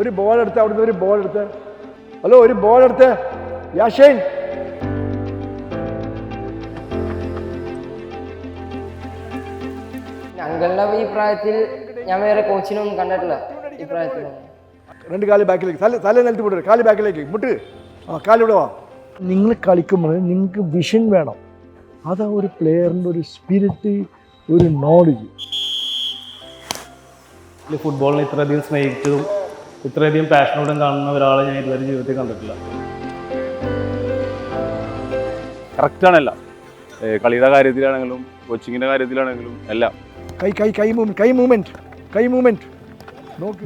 ഒരു ബോൾ എടുത്ത് അവിടുന്ന് ഒരു ബോൾ എടുത്ത്. ഹലോ, ഒരു ബോൾ എടുത്ത്. യാഷൈൻ, അങ്കിളിന്റെ ഈ പ്രായത്തിൽ ഞാൻ വേറെ കോച്ചിനൊന്നും കണ്ടിട്ടില്ല. ഈ പ്രായത്തിൽ രണ്ട് കാല് ബാക്കിലേക്ക്, തല നിലത്ത് വിടരുത്, കാല് ബാക്കിലേക്ക് മുട്ട്. കാലിവിടെ വാ. നിങ്ങൾ കളിക്കുമ്പോൾ നിങ്ങൾക്ക് വിഷൻ വേണം. അതാ ഒരു പ്ലെയറിൻ്റെ ഒരു സ്പിരിറ്റ്, ഒരു നോളജ്. ഫുട്ബോളിനെ ഇത്രയധികം സ്നേഹിച്ചതും ഇത്രയധികം പാഷനോടും കാണുന്ന ഒരാളെ ഞാൻ ഇതുവരെ ജീവിതത്തിൽ കണ്ടിട്ടില്ല. കറക്റ്റാണല്ല, കളിയുടെ കാര്യത്തിലാണെങ്കിലും കോച്ചിങ്ങിൻ്റെ കാര്യത്തിലാണെങ്കിലും എല്ലാം. കൈ movement.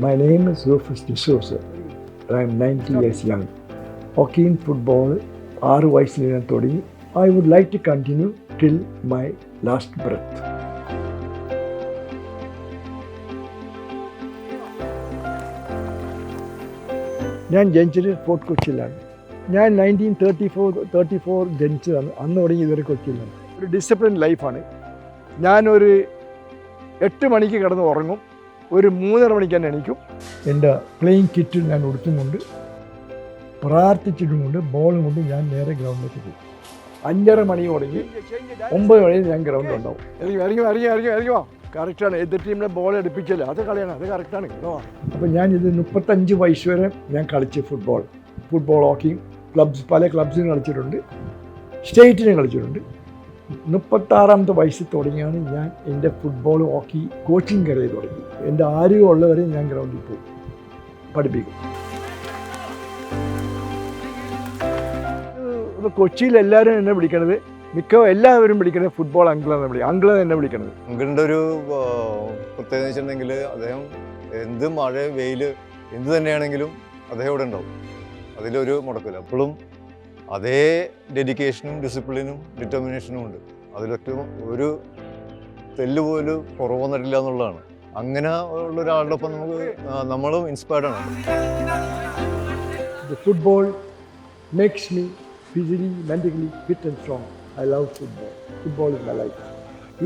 My name is Rufus D'Souza. I am 90 years young. Hockey in football 6 വയസ്സിൽ ഞാൻ തുടങ്ങി. I would like to continue till my last breath. ഞാൻ ജനിച്ചത് ഫോർട്ട് കൊച്ചിയിലാണ്. ഞാൻ 1934 ജനിച്ചതാണ്. അന്ന് തുടങ്ങി ഇതുവരെ കൊച്ചിയിലാണ്. ഒരു ഡിസിപ്ലിൻ ലൈഫാണ്. ഞാനൊരു 8 മണിക്ക് കിടന്ന് ഉറങ്ങും, ഒരു 3:30 മണിക്ക് തന്നെ എണീക്കും. എൻ്റെ പ്ലേയിങ് കിറ്റ് ഞാൻ ഉടുത്തുകൊണ്ട് പ്രാർത്ഥിച്ചിട്ടുമുണ്ട്. ബോളും കൊണ്ട് ഞാൻ നേരെ ഗ്രൗണ്ടിലേക്ക് പോകും. 5:30 മണി തുടങ്ങി 9 മണി ഞാൻ ഗ്രൗണ്ടിലുണ്ടാവും. ഇറങ്ങി കറക്റ്റാണ്. എതിർ ടീമിനെ ബോൾ എടുപ്പിച്ചല്ലേ, അത് കളിയാണ്, അത് കറക്റ്റാണ് കേട്ടോ. അപ്പോൾ ഞാനിത് 35 വയസ്സ് വരെ ഞാൻ കളിച്ച് ഫുട്ബോൾ, ഹോക്കിയും പല ക്ലബ്സിനും കളിച്ചിട്ടുണ്ട്, സ്റ്റേറ്റിനും കളിച്ചിട്ടുണ്ട്. 36ാമത്തെ വയസ്സിൽ തുടങ്ങിയാണ് ഞാൻ എൻ്റെ ഫുട്ബോൾ ഹോക്കി കോച്ചിങ് കരിയർ തുടങ്ങി. എൻ്റെ ആരോഗ്യമുള്ളവരെ ഞാൻ ഗ്രൗണ്ടിൽ പോകും, പഠിപ്പിക്കും. ഇപ്പോൾ കൊച്ചിയിൽ എല്ലാവരും എന്നെ വിളിക്കണത്, എല്ലാവരും വിളിക്കണത് ഫുട്ബോൾ അങ്കിളെന്ന് എന്നെ വിളിക്കണത്. അങ്കിളിൻ്റെ ഒരു പ്രത്യേകത വെച്ചിട്ടുണ്ടെങ്കിൽ അദ്ദേഹം എന്ത് മഴ വെയിൽ എന്ത് തന്നെയാണെങ്കിലും അദ്ദേഹം ഇവിടെ ഉണ്ടാവും. അതിലൊരു മുടക്കില്ല. അപ്പോഴും അതേ ഡെഡിക്കേഷനും ഡിസിപ്ലിനും ഡിറ്റർമിനേഷനും ഉണ്ട്. അതിലൊക്കെ ഒരു തെല്ല് പോലും കുറവ് വന്നിട്ടില്ല എന്നുള്ളതാണ്. അങ്ങനെ ഉള്ള ഒരാളുടെ ഒപ്പം നമ്മളും ഇൻസ്പയർഡ് ആണ്. Football makes me physically mentally fit and strong. I love football. Football is my life.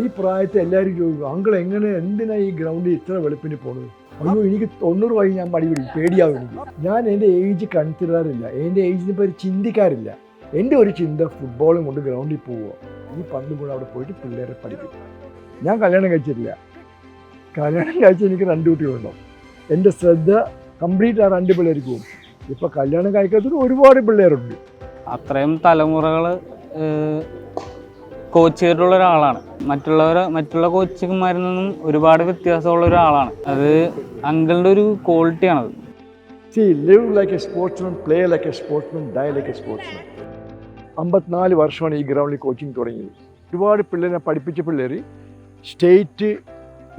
ഈ പ്രായത്തിൽ എല്ലാവരും ചോദിക്കും, അങ്കിൾ എന്തിനാണ് ഈ ഗ്രൗണ്ടിൽ ഇത്ര വെളുപ്പിന് പോകുന്നത്? അയ്യോ, എനിക്ക് 90 വയസ്സ് ഞാൻ മടി പിടിക്കും, പേടിയാവും എനിക്ക്. ഞാൻ എൻ്റെ ഏജ് കൺസിഡറാറില്ല, എൻ്റെ ഏജിനെ പറ്റി ചിന്തിക്കാറില്ല. എൻ്റെ ഒരു ചിന്ത ഫുട്ബോളും കൊണ്ട് ഗ്രൗണ്ടിൽ പോവുക, ഈ പന്തും കൂടെ അവിടെ പോയിട്ട് പിള്ളേരെ പഠിപ്പിക്കും. ഞാൻ കല്യാണം കഴിച്ചിട്ടില്ല. കല്യാണം കഴിച്ച് എനിക്ക് 2 കുട്ടികളുണ്ടാവും. എൻ്റെ ശ്രദ്ധ കംപ്ലീറ്റ് ആ 2 പിള്ളേർക്ക് പോകും. ഇപ്പോൾ കല്യാണം കഴിക്കാത്തത് ഒരുപാട് പിള്ളേരുണ്ട്. അത്രയും തലമുറകൾ കോച്ച് ചെയ്തിട്ടുള്ള ഒരാളാണ്. മറ്റുള്ള കോച്ചുമാരിൽ നിന്നും ഒരുപാട് വ്യത്യാസമുള്ള ഒരാളാണ്. അത് അങ്കിളിൻ്റെ ഒരു ക്വാളിറ്റിയാണത്. See, live like a sportsman, play like a sportsman, die like a sportsman. 54 വർഷമാണ് ഈ ഗ്രൗണ്ടിൽ കോച്ചിങ് തുടങ്ങിയത്. ഒരുപാട് പിള്ളേരെ പഠിപ്പിച്ച പിള്ളേർ സ്റ്റേറ്റ്,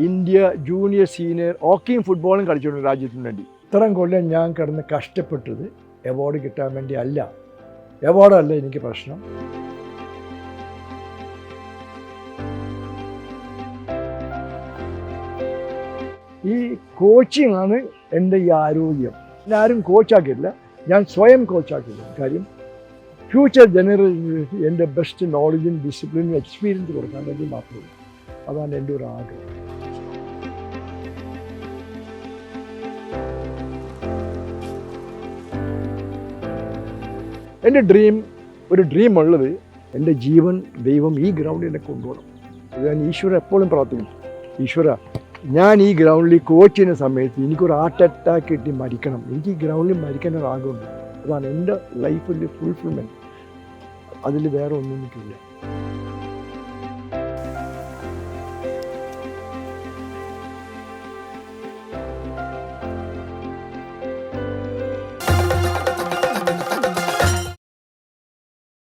ഇന്ത്യ, ജൂനിയർ, സീനിയർ ഹോക്കിയും ഫുട്ബോളും കളിച്ചിട്ടുണ്ട് രാജ്യത്തിന് വേണ്ടി. ഇത്രയും കൊല്ലം ഞാൻ കിടന്ന് കഷ്ടപ്പെട്ടത് അവാർഡ് കിട്ടാൻ വേണ്ടി അല്ല. അവാർഡല്ല എനിക്ക് പ്രശ്നം. ഈ കോച്ചിങ് ആണ് എൻ്റെ ഈ ആരോഗ്യം. ആരും കോച്ചാക്കിയില്ല, ഞാൻ സ്വയം കോച്ചാക്കിയില്ല. കാര്യം ഫ്യൂച്ചർ ജനറേഷന് എൻ്റെ ബെസ്റ്റ് നോളജും ഡിസിപ്ലിനും എക്സ്പീരിയൻസ് കൊടുക്കാൻ വേണ്ടി മാത്രമേ. അതാണ് എൻ്റെ ഒരു ആഗ്രഹം. എൻ്റെ ഒരു ഡ്രീം ഉള്ളത്, എൻ്റെ ജീവൻ ദൈവം ഈ ഗ്രൗണ്ടിൽ എന്നെ കൊണ്ടുപോകണം. ഞാൻ ഈശ്വര എപ്പോഴും പ്രാർത്ഥിക്കും, ഈശ്വര ഞാൻ ഈ ഗ്രൗണ്ടിൽ കോച്ച് ചെയ്യുന്ന സമയത്ത് എനിക്കൊരു ഹാർട്ട് അറ്റാക്ക് കിട്ടി മരിക്കണം. എനിക്ക് ഈ ഗ്രൗണ്ടിൽ മരിക്കാൻ ഒരു ആഗ്രഹമുണ്ട്. അതാണ് എൻ്റെ ലൈഫിൽ ഫുൾഫിൽമെൻറ്റ്. അതിൽ വേറെ ഒന്നും എനിക്കില്ല.